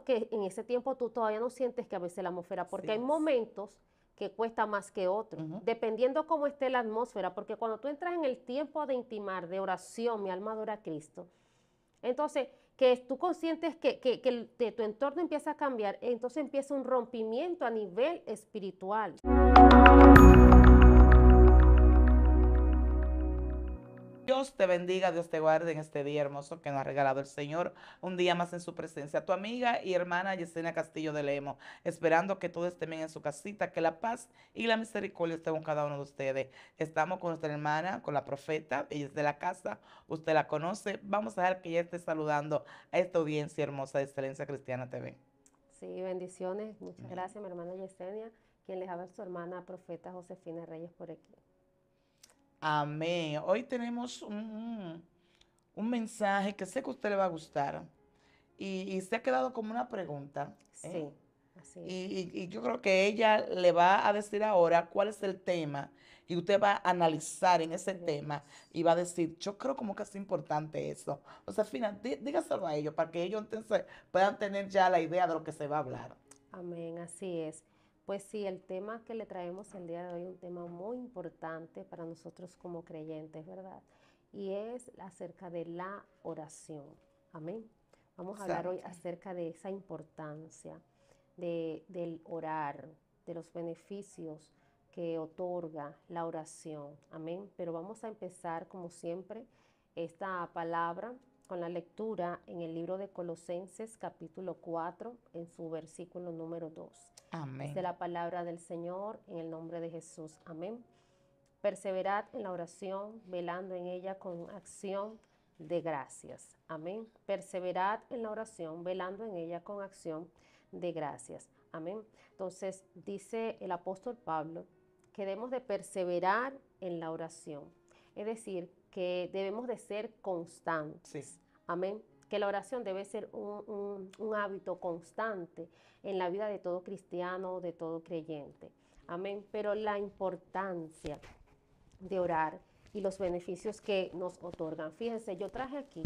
que en ese tiempo tú todavía no sientes que a veces la atmósfera, porque hay momentos que cuesta más que otros, dependiendo cómo esté la atmósfera, porque cuando tú entras en el tiempo de intimar, de oración, mi alma adora a Cristo, entonces, que tú conscientes que tu entorno empieza a cambiar, entonces empieza un rompimiento a nivel espiritual. Dios te bendiga, Dios te guarde en este día hermoso que nos ha regalado el Señor, un día más en su presencia. Tu amiga y hermana Yesenia Castillo de Lemo, esperando que todos estén bien en su casita, que la paz y la misericordia estén con cada uno de ustedes. Estamos con nuestra hermana, con la profeta, ella es de la casa, usted la conoce. Vamos a dejar que ella esté saludando a esta audiencia hermosa de Excelencia Cristiana TV. Sí, bendiciones, muchas Amén. gracias, mi hermana Yesenia, quien les habla su hermana profeta Josefina Reyes por aquí. Amén. Hoy tenemos un mensaje que sé que a usted le va a gustar y se ha quedado como una pregunta, ¿eh? Sí, así es. Y yo creo que ella le va a decir ahora cuál es el tema y usted va a analizar en ese tema y va a decir, yo creo como que es importante eso. O sea, al final, dígaselo a ellos para que ellos entonces puedan tener ya la idea de lo que se va a hablar. Amén, así es. Pues sí, el tema que le traemos el día de hoy es un tema muy importante para nosotros como creyentes, ¿verdad? Y es acerca de la oración. Amén. Vamos a hablar hoy Santo. acerca de esa importancia del orar, de los beneficios que otorga la oración. Amén. Pero vamos a empezar, como siempre, esta palabra con la lectura en el libro de Colosenses capítulo 4 en su versículo número 2. Dice Amén. la palabra del Señor en el nombre de Jesús. Amén. Perseverad en la oración, velando en ella con acción de gracias. Amén. Perseverad en la oración, velando en ella con acción de gracias. Amén. Entonces dice el apóstol Pablo que debemos de perseverar en la oración. Es decir, que debemos de ser Sí. constantes. Amén. Que la oración debe ser un hábito constante en la vida de todo cristiano, de todo creyente. Amén. Pero la importancia de orar y los beneficios que nos otorgan. Fíjense, yo traje aquí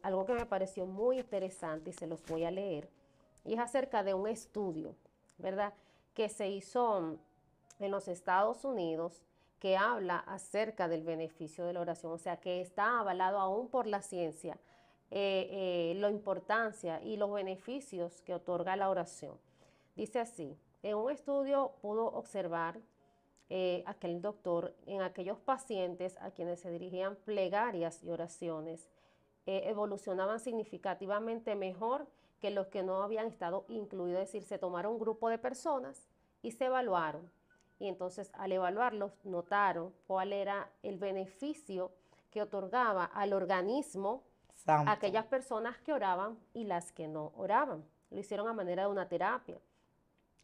algo que me pareció muy interesante y se los voy a leer. Y es acerca de un estudio, ¿verdad? Que se hizo en los Estados Unidos que habla acerca del beneficio de la oración, o sea, que está avalado aún por la ciencia, la importancia y los beneficios que otorga la oración. Dice así, en un estudio pudo observar aquel doctor en aquellos pacientes a quienes se dirigían plegarias y oraciones, evolucionaban significativamente mejor que los que no habían estado incluidos, es decir, se tomaron un grupo de personas y se evaluaron. Y entonces al evaluarlos notaron cuál era el beneficio que otorgaba al organismo Santo. aquellas personas que oraban y las que no oraban. Lo hicieron a manera de una terapia.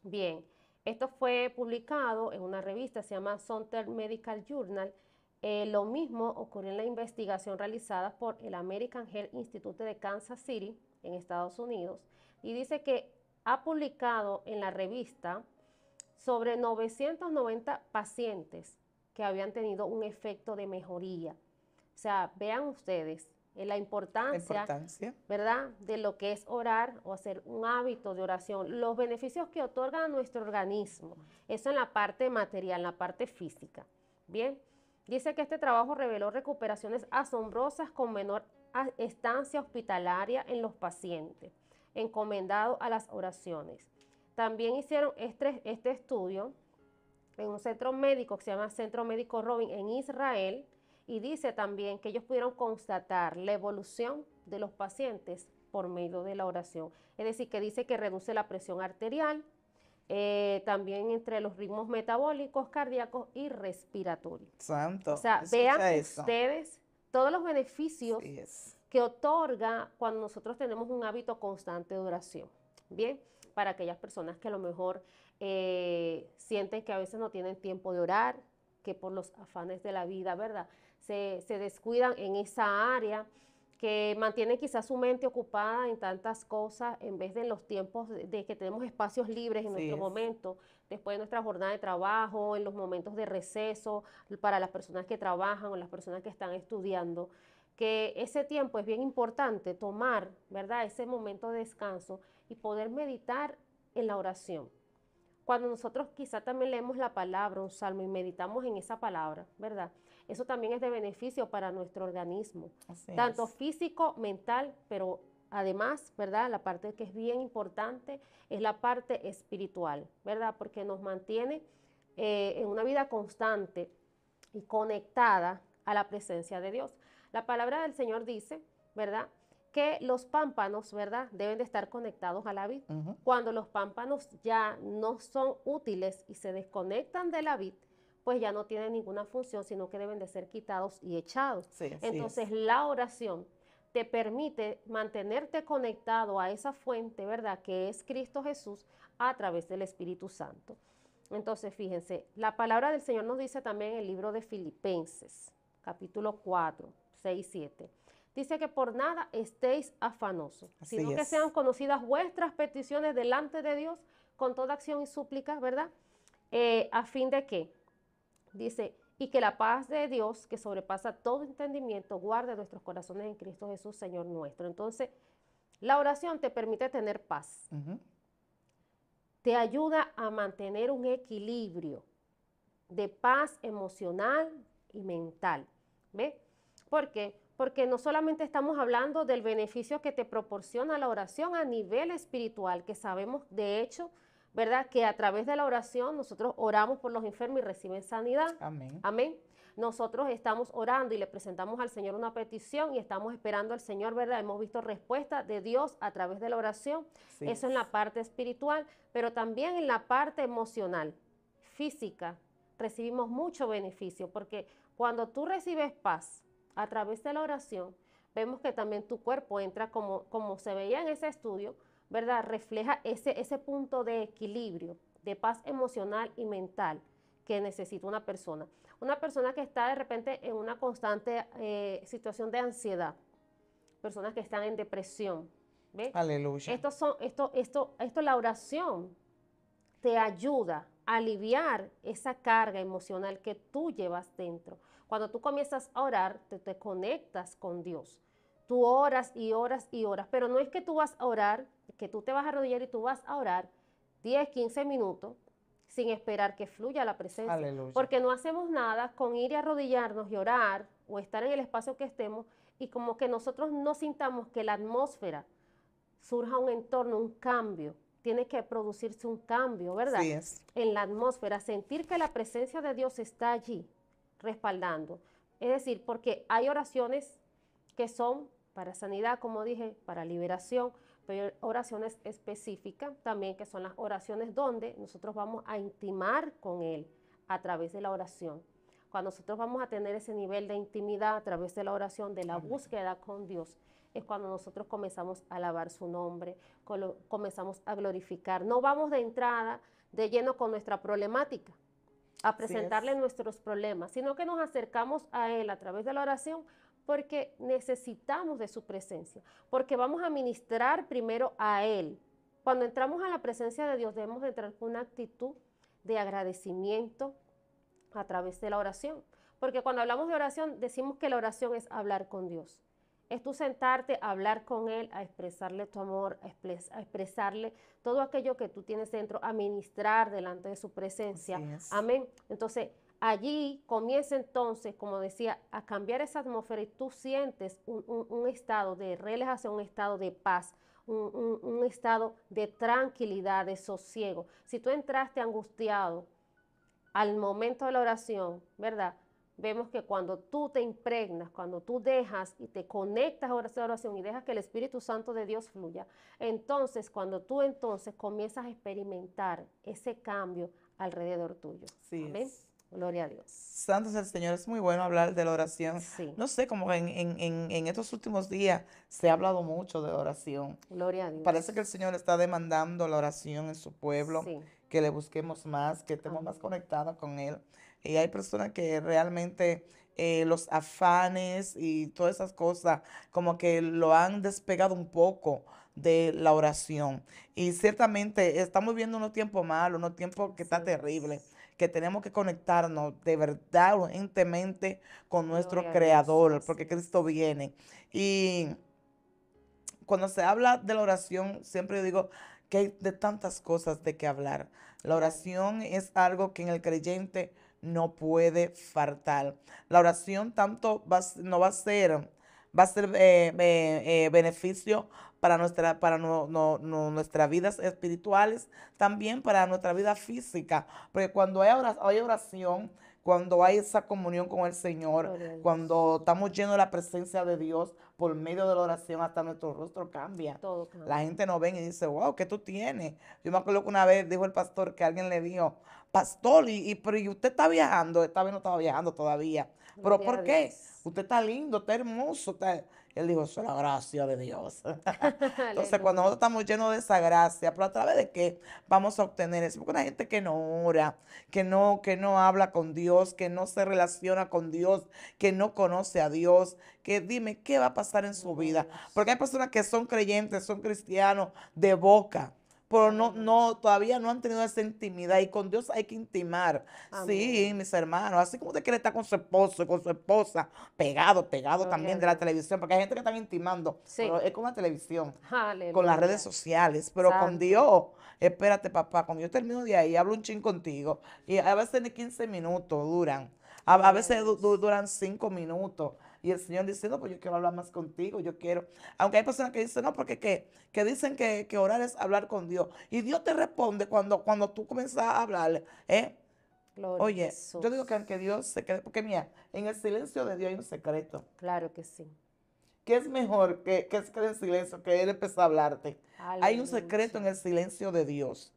Bien, esto fue publicado en una revista, se llama Southern Medical Journal. Lo mismo ocurrió en la investigación realizada por el American Heart Institute de Kansas City, en Estados Unidos, y dice que ha publicado en la revista sobre 990 pacientes que habían tenido un efecto de mejoría. O sea, vean ustedes la La importancia, importancia. ¿verdad?, de lo que es orar o hacer un hábito de oración, los beneficios que otorga a nuestro organismo, eso en la parte material, en la parte física. Bien, dice que este trabajo reveló recuperaciones asombrosas con menor estancia hospitalaria en los pacientes, encomendado a las oraciones. También hicieron este estudio en un centro médico que se llama Centro Médico Robin en Israel, y dice también que ellos pudieron constatar la evolución de los pacientes por medio de la oración. Es decir, que dice que reduce la presión arterial, también entre los ritmos metabólicos, cardíacos y respiratorios. O Santo. sea, vean Escucha eso. ustedes todos los beneficios Sí es. que otorga cuando nosotros tenemos un hábito constante de oración. Bien, para aquellas personas que a lo mejor sienten que a veces no tienen tiempo de orar, que por los afanes de la vida, ¿verdad? Se descuidan en esa área, que mantienen quizás su mente ocupada en tantas cosas en vez de en los tiempos de que tenemos espacios libres en Sí nuestro es. momento, después de nuestra jornada de trabajo, en los momentos de receso, para las personas que trabajan o las personas que están estudiando, que ese tiempo es bien importante tomar, ¿verdad? Ese momento de descanso y poder meditar en la oración. Cuando nosotros quizá también leemos la palabra, un salmo y meditamos en esa palabra, ¿verdad? Eso también es de beneficio para nuestro organismo, Así tanto es. físico, mental, pero además, ¿verdad? La parte que es bien importante es la parte espiritual, ¿verdad? Porque nos mantiene en una vida constante y conectada a la presencia de Dios. La palabra del Señor dice, ¿verdad? Que los pámpanos, ¿verdad? Deben de estar conectados a la vid. Ujú. Cuando los pámpanos ya no son útiles y se desconectan de la vid, pues ya no tienen ninguna función, sino que deben de ser quitados y echados. Sí, así Entonces, es. la oración te permite mantenerte conectado a esa fuente, ¿verdad? Que es Cristo Jesús a través del Espíritu Santo. Entonces, fíjense, la palabra del Señor nos dice también en el libro de Filipenses, capítulo 4, 6, 7. Dice que por nada estéis afanosos, Así sino que es. sean conocidas vuestras peticiones delante de Dios con toda acción y súplica, ¿verdad? A fin de que, dice, y que la paz de Dios, que sobrepasa todo entendimiento, guarde nuestros corazones en Cristo Jesús, Señor nuestro. Entonces, la oración te permite tener paz, Ujú. te ayuda a mantener un equilibrio de paz emocional y mental. ¿Ve? ¿Por qué? Porque no solamente estamos hablando del beneficio que te proporciona la oración a nivel espiritual, que sabemos de hecho, ¿verdad? Que a través de la oración nosotros oramos por los enfermos y reciben sanidad. Amén. Amén. Nosotros estamos orando y le presentamos al Señor una petición y estamos esperando al Señor, ¿verdad? Hemos visto respuesta de Dios a través de la oración. Sí Eso en es. la parte espiritual, pero también en la parte emocional, física, recibimos mucho beneficio, porque cuando tú recibes paz a través de la oración, vemos que también tu cuerpo entra como se veía en ese estudio, ¿verdad? Refleja ese punto de equilibrio, de paz emocional y mental que necesita una persona. Una persona que está de repente en una constante situación de ansiedad, personas que están en depresión, ¿ve? Aleluya. Esto la oración te ayuda a aliviar esa carga emocional que tú llevas dentro. Cuando tú comienzas a orar, te conectas con Dios. Tú oras y oras y oras, pero no es que tú vas a orar, que tú te vas a arrodillar y tú vas a orar 10, 15 minutos sin esperar que fluya la presencia, Aleluya. porque no hacemos nada con ir y arrodillarnos y orar o estar en el espacio que estemos y como que nosotros no sintamos que la atmósfera surja un entorno, un cambio. Tiene que producirse un cambio, ¿verdad? Sí es. En la atmósfera, sentir que la presencia de Dios está allí, respaldando. Es decir, porque hay oraciones que son para sanidad, como dije, para liberación, pero hay oraciones específicas también que son las oraciones donde nosotros vamos a intimar con Él a través de la oración. Cuando nosotros vamos a tener ese nivel de intimidad a través de la oración, de la Amén. búsqueda con Dios, es cuando nosotros comenzamos a alabar su nombre, comenzamos a glorificar. No vamos de entrada de lleno con nuestra problemática, a Así es. presentarle nuestros problemas, sino que nos acercamos a Él a través de la oración porque necesitamos de su presencia, porque vamos a ministrar primero a Él. Cuando entramos a la presencia de Dios debemos de entrar con una actitud de agradecimiento a través de la oración, porque cuando hablamos de oración decimos que la oración es hablar con Dios. Es tú sentarte a hablar con Él, a expresarle tu amor, a expresarle todo aquello que tú tienes dentro, a ministrar delante de su presencia. Así es. Amén. Entonces, allí comienza entonces, como decía, a cambiar esa atmósfera y tú sientes un estado de relajación, un estado de paz, un estado de tranquilidad, de sosiego. Si tú entraste angustiado al momento de la oración, ¿verdad? Vemos que cuando tú te impregnas, cuando tú dejas y te conectas a esa oración y dejas que el Espíritu Santo de Dios fluya, entonces cuando tú entonces comienzas a experimentar ese cambio alrededor tuyo. Así Amén. es. Gloria a Dios. Santo es el Señor, es muy bueno hablar de la oración. Sí, No sé, como en estos últimos días se ha hablado mucho de la oración. gloria a Dios. Parece que el Señor está demandando la oración en su pueblo, Sí, que le busquemos más, que estemos más amén. conectados con Él. Y hay personas que realmente los afanes y todas esas cosas como que lo han despegado un poco de la oración. Y ciertamente estamos viviendo unos tiempos malos, unos tiempos que está Así terrible, es. que tenemos que conectarnos de verdad urgentemente con nuestro Gloria a Dios, Creador, así porque es. Cristo viene. Y cuando se habla de la oración, siempre digo que hay de tantas cosas de que hablar. La Claro, oración es algo que en el creyente no puede faltar. La oración tanto no va a ser beneficio para nuestras vidas espirituales, también para nuestra vida física. Porque cuando hay oración, cuando hay esa comunión con el Señor, gloria a Dios. cuando estamos llenos de la presencia de Dios, por medio de la oración hasta nuestro rostro cambia. Todo La cambia. gente nos ven y dice, wow, ¿qué tú tienes? Yo me acuerdo que una vez dijo el pastor que alguien le dijo, pastor, pero ¿y usted está viajando? Esta vez no estaba viajando todavía. ¿Pero Gloria a por qué? Dios. Usted está lindo, está hermoso. Él dijo, eso es la gracia de Dios. Entonces, cuando Aleluya. nosotros estamos llenos de esa gracia, ¿pero a través de qué vamos a obtener eso? Porque una gente que no ora, que no habla con Dios, que no se relaciona con Dios, que no conoce a Dios, que dime, ¿qué va a pasar en su Gloria a vida? Dios. Porque hay personas que son creyentes, son cristianos de boca, pero Aleluya. todavía no han tenido esa intimidad y con Dios hay que intimar. Sí, Amén. mis hermanos, así como usted quiere estar con su esposo y con su esposa, pegado Gloria a también de la Dios. televisión, porque hay gente que están intimando, pero Sí. es con la televisión, con las redes Aleluya. sociales, pero con Santo. Dios, espérate papá, cuando yo termino de ahí, hablo un chin contigo, y a veces ni 15 minutos duran, a Gloria a veces Dios. duran 5 minutos, y el Señor dice, no, pues yo quiero hablar más contigo, yo quiero, aunque hay personas que dicen, no, porque que dicen que orar es hablar con Dios, y Dios te responde cuando tú comienzas a hablarle, ¿eh? Gloria a Oye, yo digo que Jesús. aunque Dios se quede, porque mira, en el silencio de Dios hay un secreto. Claro que sí. ¿Qué es mejor que se quede en silencio, que Él empezó a hablarte? Hay un secreto Aleluya. en el silencio de Dios.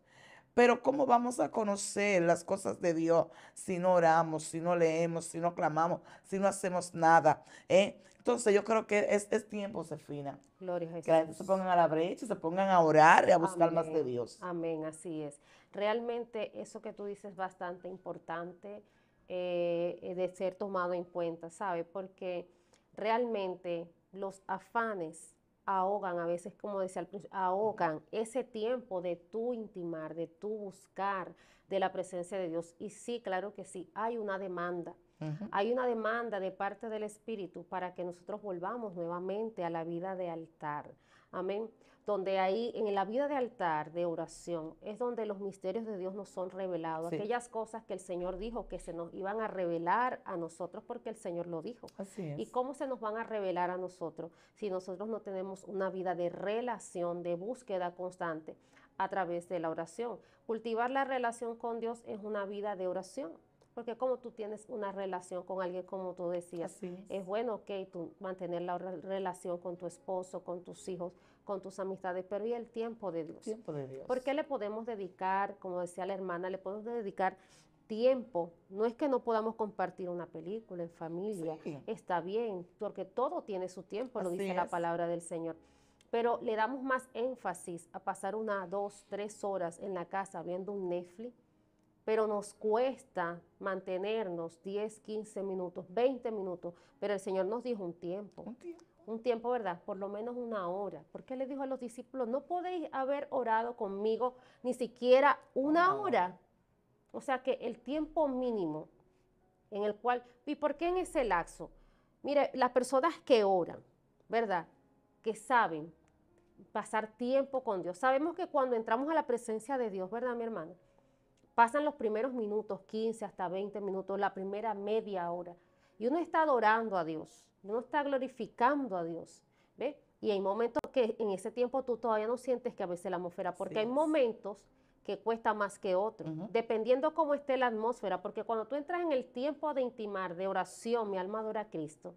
Pero ¿cómo vamos a conocer las cosas de Dios si no oramos, si no leemos, si no clamamos, si no hacemos nada? Entonces yo creo que es tiempo, Sefina, Gloria a que la gente se Jesús. pongan a la brecha, se pongan a orar y a buscar más de Amén. Dios. Amén. Así es. Realmente eso que tú dices es bastante importante de ser tomado en cuenta, ¿sabe? Porque realmente los afanes ahogan, a veces, como decía al principio, ahogan ese tiempo de tú intimar, de tú buscar de la presencia de Dios. Y sí, claro que sí, hay una demanda. Ujú. Hay una demanda de parte del Espíritu para que nosotros volvamos nuevamente a la vida de altar. Amén. Donde ahí, en la vida de altar, de oración, es donde los misterios de Dios nos son revelados. Sí, Aquellas cosas que el Señor dijo que se nos iban a revelar a nosotros porque el Señor lo dijo. así ¿Y es. cómo se nos van a revelar a nosotros si nosotros no tenemos una vida de relación, de búsqueda constante a través de la oración? Cultivar la relación con Dios es una vida de oración. Porque como tú tienes una relación con alguien, como tú decías, Así es. es bueno, ok, tú mantener la relación con tu esposo, con tus hijos, con tus amistades, pero ¿y el tiempo de Dios? Tiempo de Dios. ¿Por qué le podemos dedicar, como decía la hermana, le podemos dedicar tiempo? No es que no podamos compartir una película en familia, Sí, está bien, porque todo tiene su tiempo, lo así dice la es. palabra del Señor. Pero le damos más énfasis a pasar 1, 2, 3 horas en la casa viendo un Netflix, pero nos cuesta mantenernos 10, 15 minutos, 20 minutos, pero el Señor nos dijo Un tiempo. un tiempo, ¿verdad? Por lo menos 1 hora, porque le dijo a los discípulos, no podéis haber orado conmigo ni siquiera una Una hora. hora, o sea que el tiempo mínimo en el cual, ¿y por qué en ese lapso? Mire, las personas que oran, ¿verdad? Que saben pasar tiempo con Dios, sabemos que cuando entramos a la presencia de Dios, ¿verdad, mi hermana? Pasan los primeros minutos, 15 hasta 20 minutos, la primera media hora. Y uno está adorando a Dios, uno está glorificando a Dios. ¿Ve? Y hay momentos que en ese tiempo tú todavía no sientes que a veces la atmósfera, porque Así hay es. momentos que cuesta más que otros, Ujú. dependiendo cómo esté la atmósfera, porque cuando tú entras en el tiempo de intimar, de oración, mi alma adora a Cristo,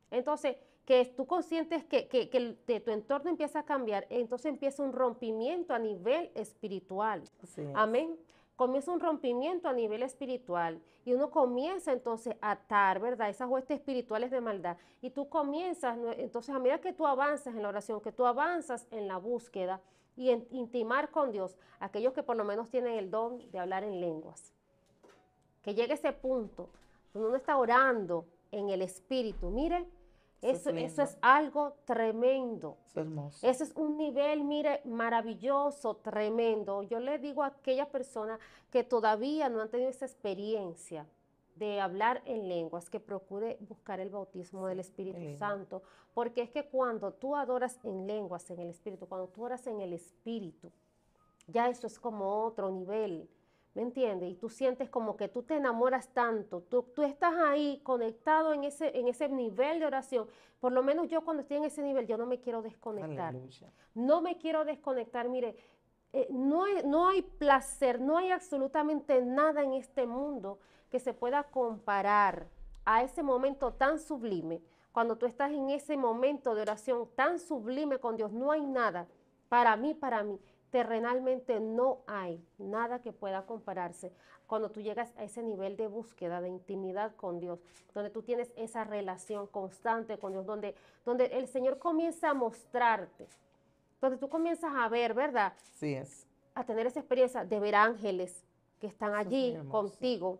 entonces, que tú consientes que tu entorno empieza a cambiar, entonces empieza un rompimiento a nivel espiritual. Así es. Amén. Comienza un rompimiento a nivel espiritual y uno comienza entonces a atar, ¿verdad? Esas huestes espirituales de maldad. Y tú comienzas, entonces a medida que tú avanzas en la oración, que tú avanzas en la búsqueda y en intimar con Dios, aquellos que por lo menos tienen el don de hablar en lenguas, que llegue ese punto donde uno está orando en el espíritu. Mire, Eso es Eso lindo. es algo tremendo. Eso es hermoso. Ese es un nivel, mire, maravilloso, tremendo. Yo le digo a aquellas personas que todavía no han tenido esa experiencia de hablar en lenguas, que procure buscar el bautismo del Qué Espíritu lindo. Santo, porque es que cuando tú adoras en lenguas, en el Espíritu, cuando tú oras en el Espíritu, ya eso es como otro nivel, ¿me entiendes? Y tú sientes como que tú te enamoras tanto, tú estás ahí conectado en ese nivel de oración. Por lo menos yo cuando estoy en ese nivel, yo no me quiero desconectar. Aleluya. No me quiero desconectar, mire, no hay placer, no hay absolutamente nada en este mundo que se pueda comparar a ese momento tan sublime. Cuando tú estás en ese momento de oración tan sublime con Dios, no hay nada, para mí, terrenalmente no hay nada que pueda compararse cuando tú llegas a ese nivel de búsqueda, de intimidad con Dios, donde tú tienes esa relación constante con Dios, donde el Señor comienza a mostrarte, donde tú comienzas a ver, ¿verdad? Sí es. A tener esa experiencia de ver ángeles que están Eso es muy allí hermoso. contigo,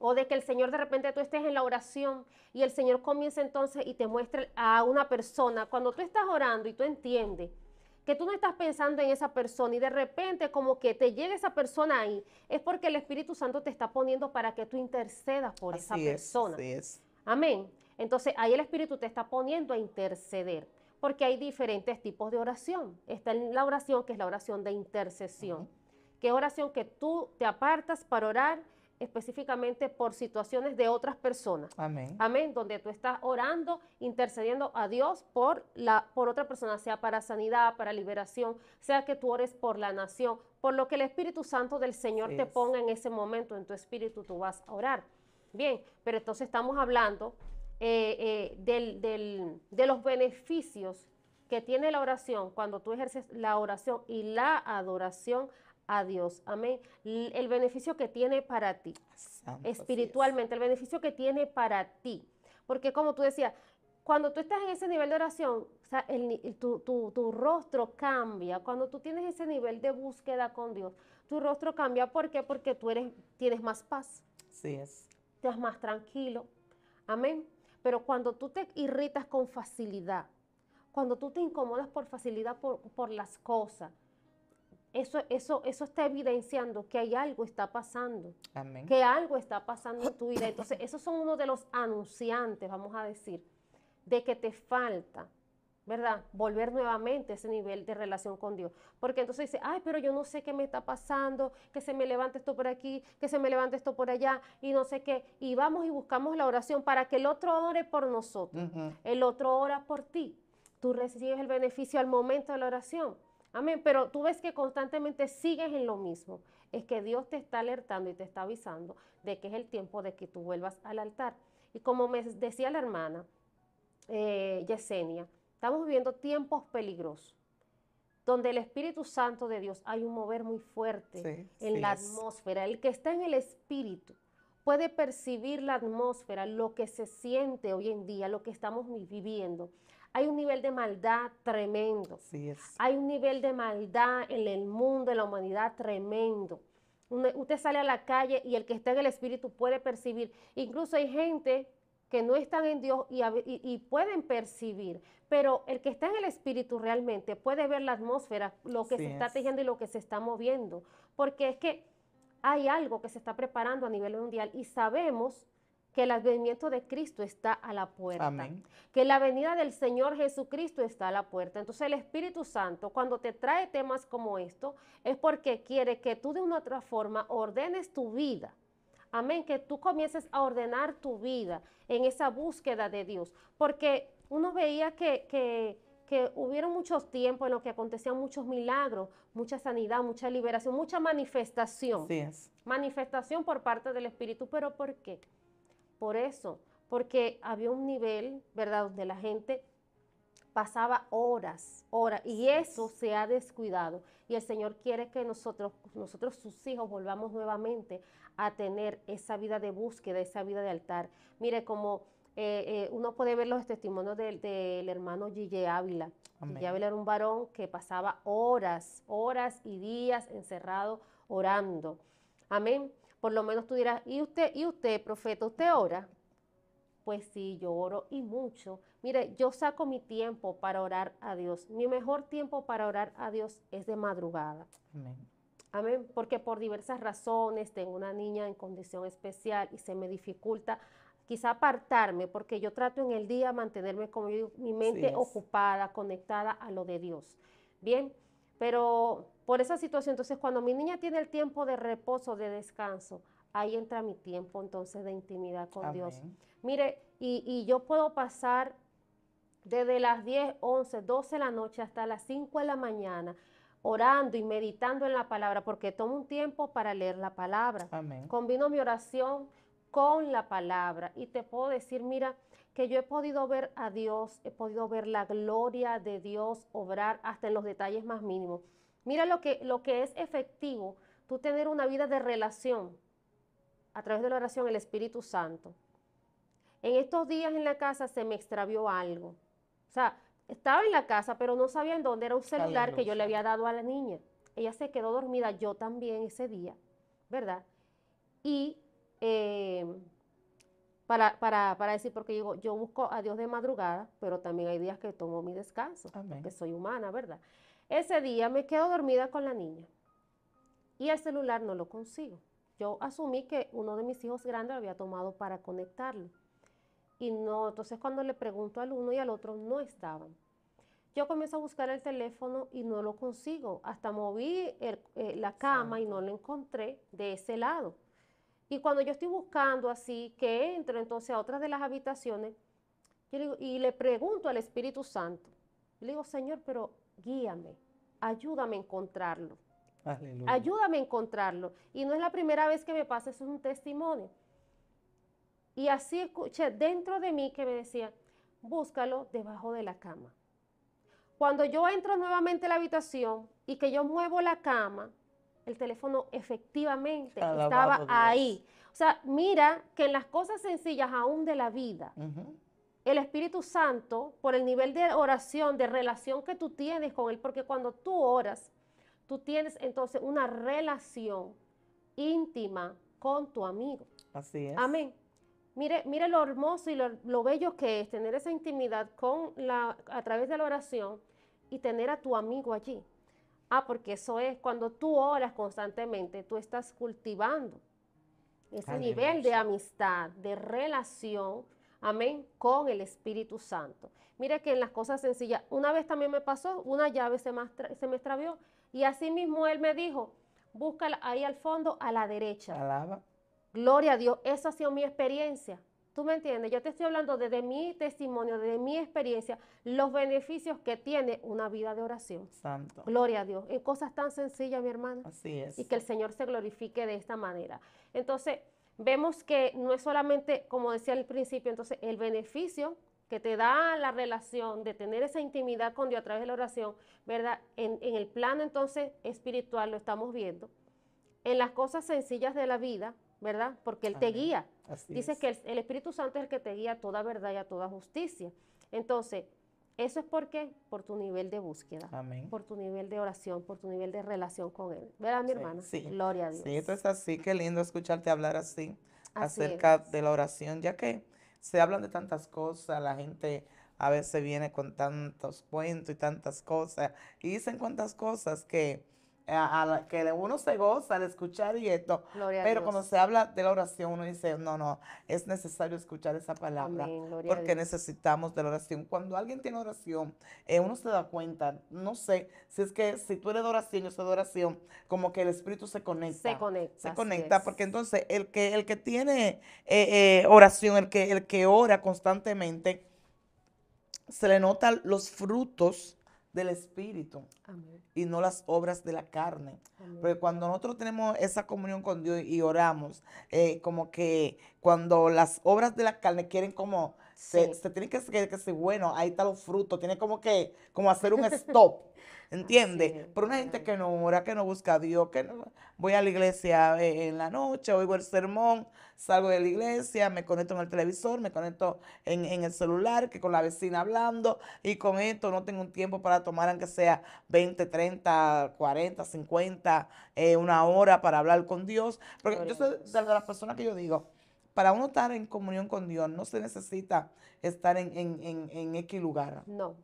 o de que el Señor de repente tú estés en la oración y el Señor comienza entonces y te muestra a una persona. Cuando tú estás orando y tú entiendes que tú no estás pensando en esa persona y de repente como que te llega esa persona ahí, es porque el Espíritu Santo te está poniendo para que tú intercedas por esa Así es, persona. así es. Amén. Entonces ahí el Espíritu te está poniendo a interceder, porque hay diferentes tipos de oración. Está la oración que es la oración de intercesión, que es oración que tú te apartas para orar específicamente por situaciones de otras personas. Amén. Amén, donde tú estás orando, intercediendo a Dios por otra persona, sea para sanidad, para liberación, sea que tú ores por la nación, por lo que el Espíritu Santo del Señor Así te es. ponga en ese momento en tu espíritu, tú vas a orar. Bien, pero entonces estamos hablando de los beneficios que tiene la oración cuando tú ejerces la oración y la adoración a Dios. Amén. El beneficio que tiene para ti, Santo, así es. espiritualmente, el beneficio que tiene para ti. Porque como tú decías, cuando tú estás en ese nivel de oración, o sea, tu rostro cambia. Cuando tú tienes ese nivel de búsqueda con Dios, tu rostro cambia. ¿Por qué? Porque tienes más paz, Así es. estás más tranquilo. Amén. Pero cuando tú te irritas con facilidad, cuando tú te incomodas por facilidad por las cosas, eso está evidenciando que hay algo está pasando, Amén. que algo está pasando en tu vida. Entonces, esos son uno de los anunciantes, vamos a decir, de que te falta, ¿verdad? Volver nuevamente a ese nivel de relación con Dios. Porque entonces dice, ay, pero yo no sé qué me está pasando, que se me levante esto por aquí, que se me levante esto por allá, y no sé qué. Y vamos y buscamos la oración para que el otro ore por nosotros, el otro ora por ti. Tú recibes el beneficio al momento de la oración. Amén, pero tú ves que constantemente sigues en lo mismo. Es que Dios te está alertando y te está avisando de que es el tiempo de que tú vuelvas al altar. Y como me decía la hermana Yesenia, estamos viviendo tiempos peligrosos, donde el Espíritu Santo de Dios hay un mover muy fuerte en la atmósfera. El que está en el Espíritu puede percibir la atmósfera, lo que se siente hoy en día, lo que estamos viviendo. Hay un nivel de maldad tremendo. Así es. Hay un nivel de maldad en el mundo, en la humanidad tremendo. Usted sale a la calle y el que está en el Espíritu puede percibir. Incluso hay gente que no están en Dios y pueden percibir, pero el que está en el Espíritu realmente puede ver la atmósfera, lo que se está tejiendo y lo que se está moviendo, porque es que hay algo que se está preparando a nivel mundial y sabemos que el advenimiento de Cristo está a la puerta. Amén. Que la venida del Señor Jesucristo está a la puerta. Entonces el Espíritu Santo, cuando te trae temas como esto, es porque quiere que tú de una otra forma ordenes tu vida. Amén, que tú comiences a ordenar tu vida en esa búsqueda de Dios. Porque uno veía que hubieron muchos tiempos en los que acontecían muchos milagros, mucha sanidad, mucha liberación, mucha manifestación. Así es. Manifestación por parte del Espíritu. ¿Pero por qué? Por eso, porque había un nivel, ¿verdad?, donde la gente pasaba horas, y eso se ha descuidado. Y el Señor quiere que nosotros sus hijos, volvamos nuevamente a tener esa vida de búsqueda, esa vida de altar. Mire, como uno puede ver los testimonios del hermano Gille Ávila. Gille Ávila era un varón que pasaba horas y días encerrado orando. Amén. Por lo menos tú dirás, ¿y usted, profeta, usted ora? Pues sí, yo oro y mucho. Mire, yo saco mi tiempo para orar a Dios. Mi mejor tiempo para orar a Dios es de madrugada. Amén. Amén, porque por diversas razones tengo una niña en condición especial y se me dificulta quizá apartarme, porque yo trato en el día mantenerme, como yo digo, mi Así mente es. ocupada, conectada a lo de Dios. Bien, pero por esa situación, entonces cuando mi niña tiene el tiempo de reposo, de descanso, ahí entra mi tiempo entonces de intimidad con Dios. Amén. Mire, y yo puedo pasar desde las 10, 11, 12 de la noche hasta las 5 de la mañana, orando y meditando en la palabra, porque tomo un tiempo para leer la palabra. Amén. Combino mi oración con la palabra y te puedo decir, mira, que yo he podido ver a Dios, he podido ver la gloria de Dios obrar hasta en los detalles más mínimos. Mira lo que es efectivo, tú tener una vida de relación a través de la oración, el Espíritu Santo. En estos días en la casa se me extravió algo. O sea, estaba en la casa, pero no sabía en dónde. Era un celular que yo le Aleluya. había dado a la niña. Ella se quedó dormida, yo también ese día, ¿verdad? Y eh, para decir, porque yo busco a Dios de madrugada, pero también hay días que tomo mi descanso, Amén. porque soy humana, ¿verdad? Ese día me quedo dormida con la niña y el celular no lo consigo. Yo asumí que uno de mis hijos grandes lo había tomado para conectarlo. Y no, entonces cuando le pregunto al uno y al otro, no estaban. Yo comienzo a buscar el teléfono y no lo consigo. Hasta moví la cama y Santo. no lo encontré de ese lado. Y cuando yo estoy buscando así, que entro entonces a otra de las habitaciones, yo le digo, y le pregunto al Espíritu Santo, le digo, Señor, pero guíame, ayúdame a encontrarlo, Aleluya. ayúdame a encontrarlo. Y no es la primera vez que me pasa, eso es un testimonio. Y así escuché dentro de mí que me decía, búscalo debajo de la cama. Cuando yo entro nuevamente a la habitación y que yo muevo la cama, el teléfono efectivamente estaba Alabado Dios. ahí. O sea, mira que en las cosas sencillas aún de la vida, Ujú. el Espíritu Santo, por el nivel de oración, de relación que tú tienes con Él, porque cuando tú oras, tú tienes entonces una relación íntima con tu amigo. Así es. Amén. Mire lo hermoso y lo bello que es tener esa intimidad a través de la oración y tener a tu amigo allí. Porque eso es, cuando tú oras constantemente, tú estás cultivando ese nivel de Aleluya. amistad, de relación, amén, con el Espíritu Santo. Mire que en las cosas sencillas, una vez también me pasó, una llave se me extravió y así mismo él me dijo, búscala ahí al fondo a la derecha. Alaba. Gloria a Dios, esa ha sido mi experiencia. ¿Tú me entiendes? Yo te estoy hablando desde mi testimonio, desde mi experiencia, los beneficios que tiene una vida de oración. Santo. Gloria a Dios, en cosas tan sencillas, mi hermana. Así es. Y que el Señor se glorifique de esta manera. Entonces, vemos que no es solamente, como decía al principio, entonces el beneficio que te da la relación de tener esa intimidad con Dios a través de la oración, ¿verdad? En el plano entonces espiritual lo estamos viendo. En las cosas sencillas de la vida, ¿verdad? Porque Él te Amén. guía. Así Dice es. que el Espíritu Santo es el que te guía a toda verdad y a toda justicia. Entonces, eso es porque por tu nivel de búsqueda, Amén. por tu nivel de oración, por tu nivel de relación con Él. ¿Verdad, mi Sí, hermana? sí. Gloria a Dios. Sí, esto es así. Qué lindo escucharte hablar así Así acerca es. de la oración, ya que se hablan de tantas cosas, la gente a veces viene con tantos cuentos y tantas cosas, y dicen cuantas cosas que, que uno se goza al escuchar y esto, Gloria a pero cuando Dios. se habla de la oración uno dice, no, no, es necesario escuchar esa palabra, Amén. Gloria a porque Dios. necesitamos de la oración. Cuando alguien tiene oración, uno se da cuenta, no sé, si es que si tú eres de oración, yo soy de oración, como que el espíritu se Se conecta. conecta, Se así conecta, porque es. entonces el que tiene oración, el que ora constantemente, se le notan los frutos del espíritu Amén. y no las obras de la carne. Amén. Porque cuando nosotros tenemos esa comunión con Dios y oramos, como que cuando las obras de la carne quieren como, Sí. se tiene que ser bueno, ahí están los frutos, tiene como hacer un stop. Así ¿Entiendes? es. Pero una Gloria a gente que Dios. no ora, que no busca a Dios, que no, voy a la iglesia en la noche, oigo el sermón, salgo de la iglesia, me conecto en el televisor, me conecto en el celular, que con la vecina hablando, y con esto no tengo un tiempo para tomar, aunque sea 20, 30, 40, 50, una hora para hablar con Dios. Porque Gloria yo a soy de Dios. las personas que yo digo, para uno estar en comunión con Dios, no se necesita estar en X lugar, No,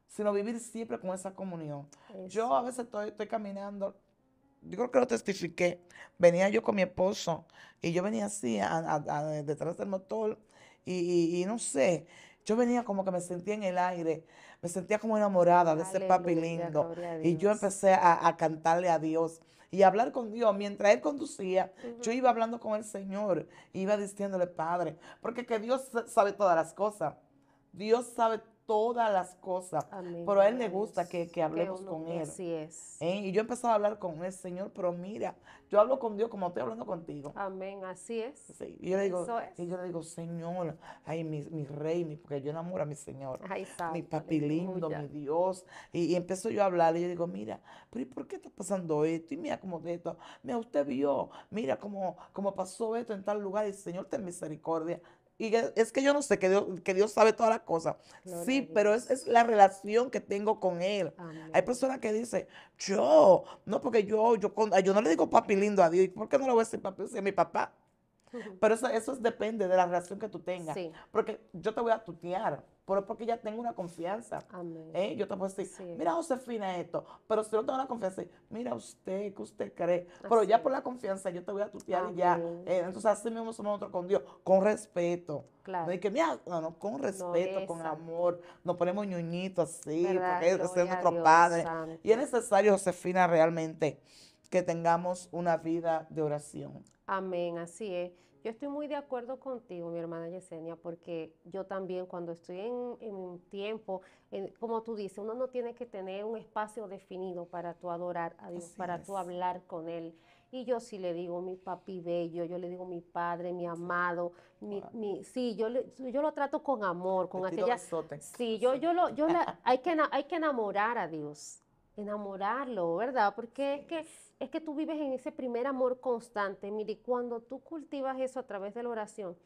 sino vivir siempre con esa comunión. Yo eso. a veces estoy caminando, yo creo que lo testifiqué, venía yo con mi esposo y yo venía así detrás del motor y no sé, yo venía como que me sentía en el aire, me sentía como enamorada de ese papi Aleluya, lindo gloria a y yo Dios. empecé a cantarle a Dios y a hablar con Dios. Mientras él conducía, yo Ujú. iba hablando con el Señor, iba diciéndole, Padre, porque que Dios sabe todas las cosas, Dios sabe todas las cosas, Amén, pero a él gloria le a gusta Dios. que Que hablemos uno, con él. así es. Y yo empezaba a hablar con el Señor, pero mira, yo hablo con Dios como estoy hablando contigo. Amén, así es. Sí, Eso es. y yo le digo, Señor, ay, mi rey, porque yo enamoro a mi Señor, Ay, mi santo, papi lindo, aleluya. mi Dios. Y empiezo yo a hablarle y yo digo, mira, pero ¿y por qué está pasando esto? Y mira cómo de esto, mira, usted vio, mira cómo pasó esto en tal lugar, y el Señor ten misericordia. Y es que yo no sé que Dios sabe todas las cosas. Gloria Sí, a pero es Dios. la relación que tengo con Él. Hay Amén. personas que dicen, no, porque yo no le digo papi lindo a Dios. ¿Y por qué no le voy a decir papi si es mi papá? Pero depende de la relación que tú tengas. Sí, Porque yo te voy a tutear, pero es porque ya tengo una confianza. amén. Yo te puedo decir, Así es. mira Josefina esto, pero si no tengo la confianza, mira usted, ¿qué usted cree? Pero Así ya por es. la confianza yo te voy a tutear y ya. Amén. Entonces así mismo somos nosotros con Dios, con respeto. No Claro. hay que, mira, no, con No, respeto, con exacto. amor, nos ponemos ñoñitos así, ¿Verdad? porque ese es Gloria a nuestro Dios, Padre. Y es santo. necesario, Josefina, realmente que tengamos una vida de oración. Amén, así es. Yo estoy muy de acuerdo contigo, mi hermana Yesenia, porque yo también cuando estoy en un tiempo, como tú dices, uno no tiene que tener un espacio definido para tú adorar a Dios, Así para tú es. hablar con Él. Y yo sí le digo mi papi bello, yo le digo mi padre, mi amado, Wow. sí, yo lo trato con amor, Le con tiro aquella, besote. sí, Sí. hay que enamorar a Dios, enamorarlo, ¿verdad? Porque Así es. es que tú vives en ese primer amor constante. Mire, cuando tú cultivas eso a través de la oración,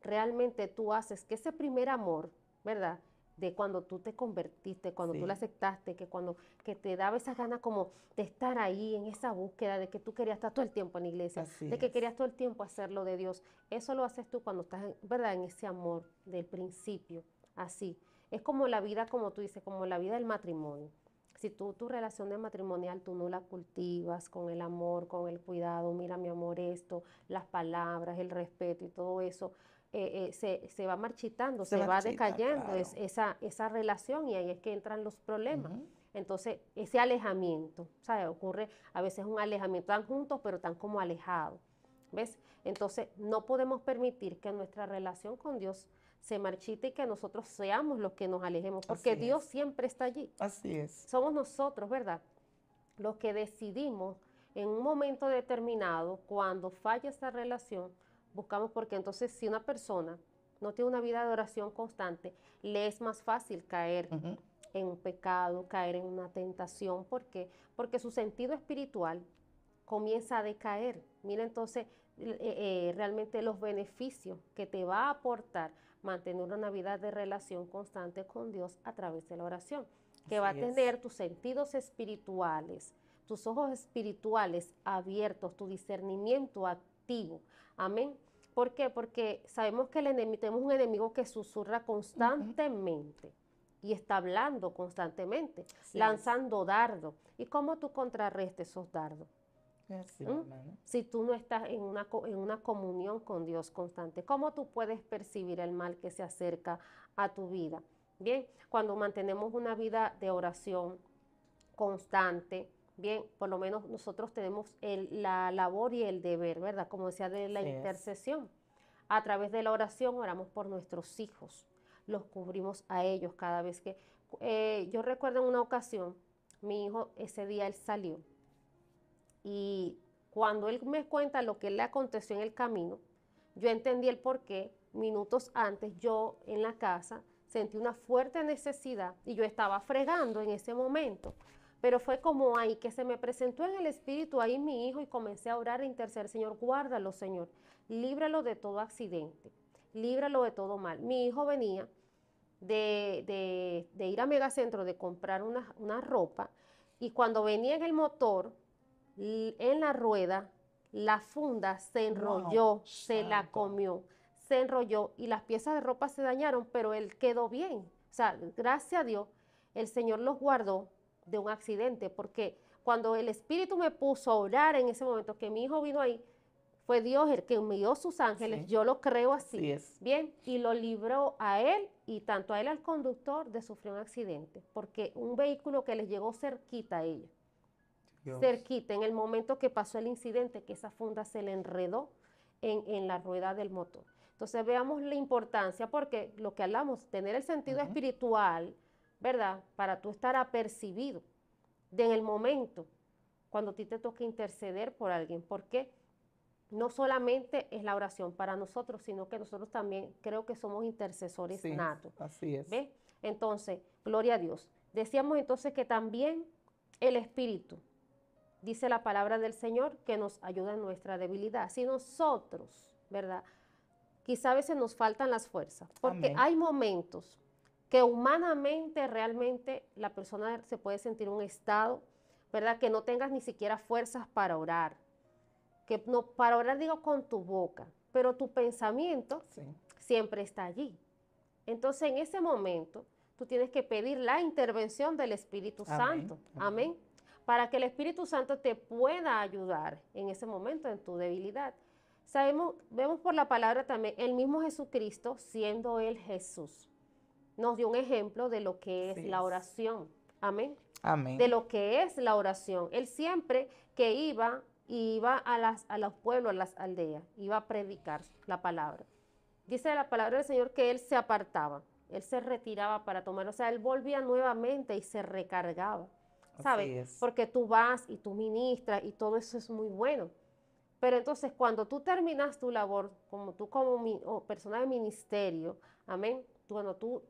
realmente tú haces que ese primer amor, ¿verdad? De cuando tú te convertiste, cuando tú le Sí, aceptaste, que te daba esa gana como de estar ahí en esa búsqueda, de que tú querías estar todo el tiempo en la iglesia, así de que es. querías todo el tiempo hacerlo de Dios. Eso lo haces tú cuando estás, ¿verdad? En ese amor del principio, así. Es como la vida, como tú dices, como la vida del matrimonio. Si tú tu relación de matrimonial tú no la cultivas con el amor, con el cuidado, mira mi amor esto, las palabras, el respeto y todo eso, se va marchitando, Se se va marchita, decayendo claro. esa relación y ahí es que entran los problemas. Ujú. Entonces, ese alejamiento, ¿sabes? Ocurre a veces un alejamiento, tan juntos, pero tan como alejados, ¿ves? Entonces, no podemos permitir que nuestra relación con Dios se marchite y que nosotros seamos los que nos alejemos, Así porque Dios es. siempre está allí. Así es. Somos nosotros, ¿verdad? Los que decidimos en un momento determinado, cuando falla esa relación, buscamos, porque entonces si una persona no tiene una vida de oración constante, le es más fácil caer Ujú. en un pecado, caer en una tentación. ¿Por qué? Porque su sentido espiritual comienza a decaer. Mira entonces realmente los beneficios que te va a aportar mantener una vida de relación constante con Dios a través de la oración, que va a Así es. tener tus sentidos espirituales, tus ojos espirituales abiertos, tu discernimiento activo. Amén. ¿Por qué? Porque sabemos que tenemos un enemigo que susurra Ujú. constantemente y está hablando constantemente, Así es. lanzando dardos. ¿Y cómo tú contrarrestes esos dardos? Así, mi ¿Mm? hermano. Si tú no estás en una comunión con Dios constante, ¿cómo tú puedes percibir el mal que se acerca a tu vida? Bien, cuando mantenemos una vida de oración constante, bien, por lo menos nosotros tenemos la labor y el deber, ¿verdad? Como decía, de la Así es. intercesión. A través de la oración oramos por nuestros hijos, los cubrimos a ellos cada vez que... yo recuerdo en una ocasión, mi hijo ese día él salió y cuando él me cuenta lo que le aconteció en el camino, yo entendí el por qué. Minutos antes yo en la casa sentí una fuerte necesidad y yo estaba fregando en ese momento. Pero fue como ahí que se me presentó en el espíritu ahí mi hijo y comencé a orar e interceder, Señor, guárdalo, Señor, líbralo de todo accidente, líbralo de todo mal. Mi hijo venía de ir a Megacentro, de comprar una ropa, y cuando venía en el motor, en la rueda, la funda se Wow, enrolló, se la santo. comió, se enrolló y las piezas de ropa se dañaron, pero él quedó bien. O sea, gracias a Dios, el Señor los guardó de un accidente, porque cuando el Espíritu me puso a orar en ese momento, que mi hijo vino ahí, fue Dios el que envió sus ángeles, Sí, yo lo creo así, así es. bien, y lo libró a él y tanto a él al conductor de sufrir un accidente, porque un vehículo que les llegó cerquita a ellos, Dios. cerquita, en el momento que pasó el incidente, que esa funda se le enredó en la rueda del motor. Entonces veamos la importancia, porque lo que hablamos, tener el sentido espiritual, ¿verdad? Para tú estar apercibido en el momento, cuando a ti te toca interceder por alguien. ¿Por qué? No solamente es la oración para nosotros, sino que nosotros también creo que somos intercesores Sí, natos. así es. ¿Ve? Entonces, gloria a Dios. Decíamos entonces que también el Espíritu, dice la palabra del Señor, que nos ayuda en nuestra debilidad. Si nosotros, ¿verdad? Quizá a veces nos faltan las fuerzas, porque Amén. hay momentos que humanamente realmente la persona se puede sentir en un estado, ¿verdad? Que no tengas ni siquiera fuerzas para orar, que no, para orar digo con tu boca, pero tu pensamiento Sí. siempre está allí. Entonces en ese momento tú tienes que pedir la intervención del Espíritu Amén, Santo, amén. amén, para que el Espíritu Santo te pueda ayudar en ese momento, en tu debilidad. Sabemos, vemos por la palabra también, el mismo Jesucristo, siendo Él Jesús, nos dio un ejemplo de lo que es Así la es. oración, amén, de Amén. lo que es la oración. Él siempre que iba a los pueblos, a las aldeas, iba a predicar la palabra. Dice la palabra del Señor que Él se apartaba, Él se retiraba para tomar, o sea, Él volvía nuevamente y se recargaba, ¿sabes? Así es. Porque tú vas y tú ministras y todo eso es muy bueno. Pero entonces cuando tú terminas tu labor, como tú como persona de ministerio, amén, cuando tú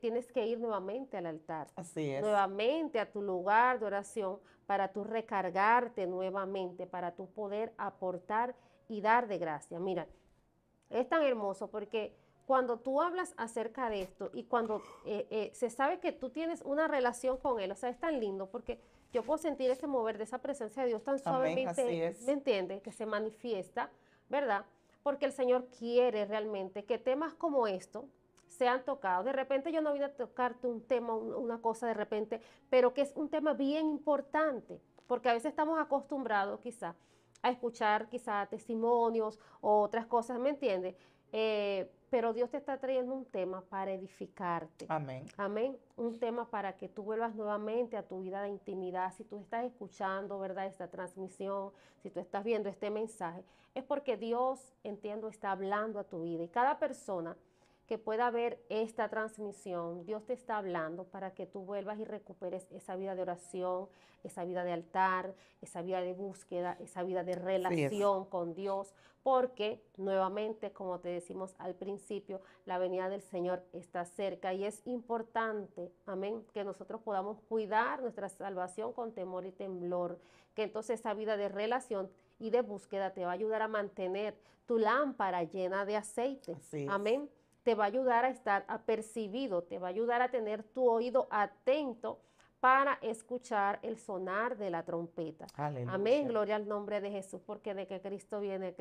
tienes que ir nuevamente al altar, Así es. nuevamente a tu lugar de oración para tú recargarte nuevamente, para tú poder aportar y dar de gracia. Mira, es tan hermoso porque cuando tú hablas acerca de esto y cuando se sabe que tú tienes una relación con Él, o sea, es tan lindo porque yo puedo sentir ese mover de esa presencia de Dios tan Amén, así suavemente, es. ¿me entiendes? Que se manifiesta, ¿verdad? Porque el Señor quiere realmente que temas como esto sean tocados. De repente yo no vine a tocarte un tema, una cosa de repente, pero que es un tema bien importante, porque a veces estamos acostumbrados quizá a escuchar quizá testimonios o otras cosas, ¿me entiendes? Pero Dios te está trayendo un tema para edificarte. Amén. Amén. Un tema para que tú vuelvas nuevamente a tu vida de intimidad. Si tú estás escuchando, ¿verdad? Esta transmisión, si tú estás viendo este mensaje, es porque Dios, entiendo, está hablando a tu vida. Y cada persona que pueda ver esta transmisión, Dios te está hablando para que tú vuelvas y recuperes esa vida de oración, esa vida de altar, esa vida de búsqueda, esa vida de relación con Dios, porque nuevamente, como te decimos al principio, la venida del Señor está cerca y es importante, amén, que nosotros podamos cuidar nuestra salvación con temor y temblor, que entonces esa vida de relación y de búsqueda te va a ayudar a mantener tu lámpara llena de aceite, Así es. amén, te va a ayudar a estar apercibido, te va a ayudar a tener tu oído atento para escuchar el sonar de la trompeta. Aleluya. Amén, gloria al nombre de Jesús, porque de que Cristo viene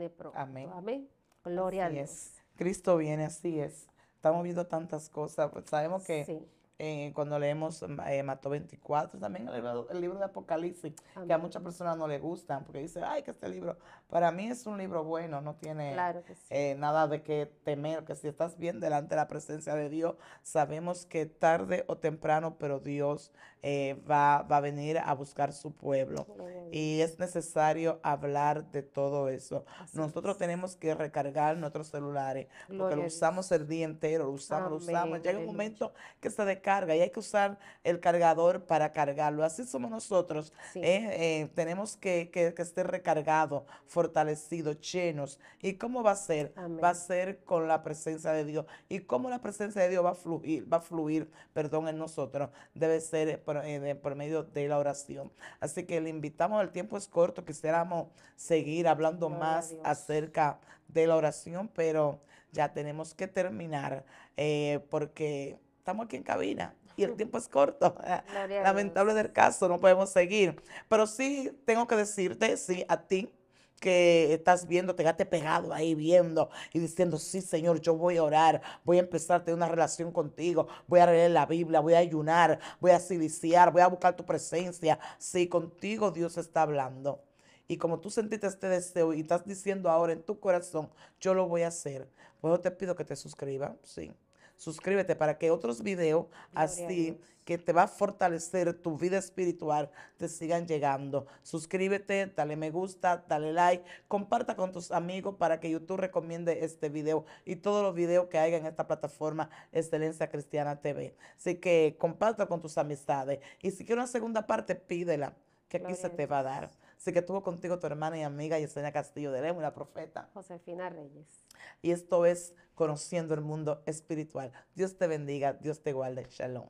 pronto. Amén. Amén, gloria Así a es. Dios. Cristo viene, así es. Estamos viendo tantas cosas. Pues sabemos que Sí, cuando leemos Mateo 24, también el libro de Apocalipsis, que a amén, muchas personas no les gustan, porque dicen, ay, que este libro, para mí es un libro bueno, no tiene claro que sí. nada de qué temer, que si estás bien delante de la presencia de Dios, sabemos que tarde o temprano, pero Dios va a venir a buscar su pueblo. Gloria a Dios. Y es necesario hablar de todo eso. Así Nosotros es. tenemos que recargar nuestros celulares, porque Gloria lo a Dios. usamos el día entero, lo usamos. Amén, Llega un aleluya. momento que se descarga y hay que usar el cargador para cargarlo. Así somos nosotros. Sí, Tenemos que estar recargados, fortalecidos, llenos. ¿Y cómo va a ser? Va a amén. ser con la presencia de Dios. ¿Y cómo la presencia de Dios va a fluir, perdón, en nosotros? Debe ser por medio de la oración. Así que le invitamos, el tiempo es corto, quisiéramos seguir hablando Gloria a más Dios. acerca de la oración, pero ya tenemos que terminar porque estamos aquí en cabina y el tiempo es corto. Gloria a Lamentable Dios. del caso, no podemos seguir. Pero sí tengo que decirte, sí, a ti que estás viendo, te quedaste pegado ahí viendo y diciendo, sí, Señor, yo voy a orar, voy a empezar a tener una relación contigo, voy a leer la Biblia, voy a ayunar, voy a siliciar, voy a buscar tu presencia. Sí, contigo Dios está hablando. Y como tú sentiste este deseo y estás diciendo ahora en tu corazón, yo lo voy a hacer, pues yo te pido que te suscribas, sí. Suscríbete para que otros videos Gloria a así Dios. que te va a fortalecer tu vida espiritual te sigan llegando. Suscríbete, dale me gusta, dale like, comparta con tus amigos para que YouTube recomiende este video y todos los videos que haya en esta plataforma Excelencia Cristiana TV. Así que comparta con tus amistades y si quieres una segunda parte, pídela, que aquí Gloria se a te va a Dios. dar. Así que estuvo contigo tu hermana y amiga Yesenia Castillo de Lemo, la profeta. Josefina Reyes. Y esto es Conociendo el Mundo Espiritual. Dios te bendiga, Dios te guarde. Shalom.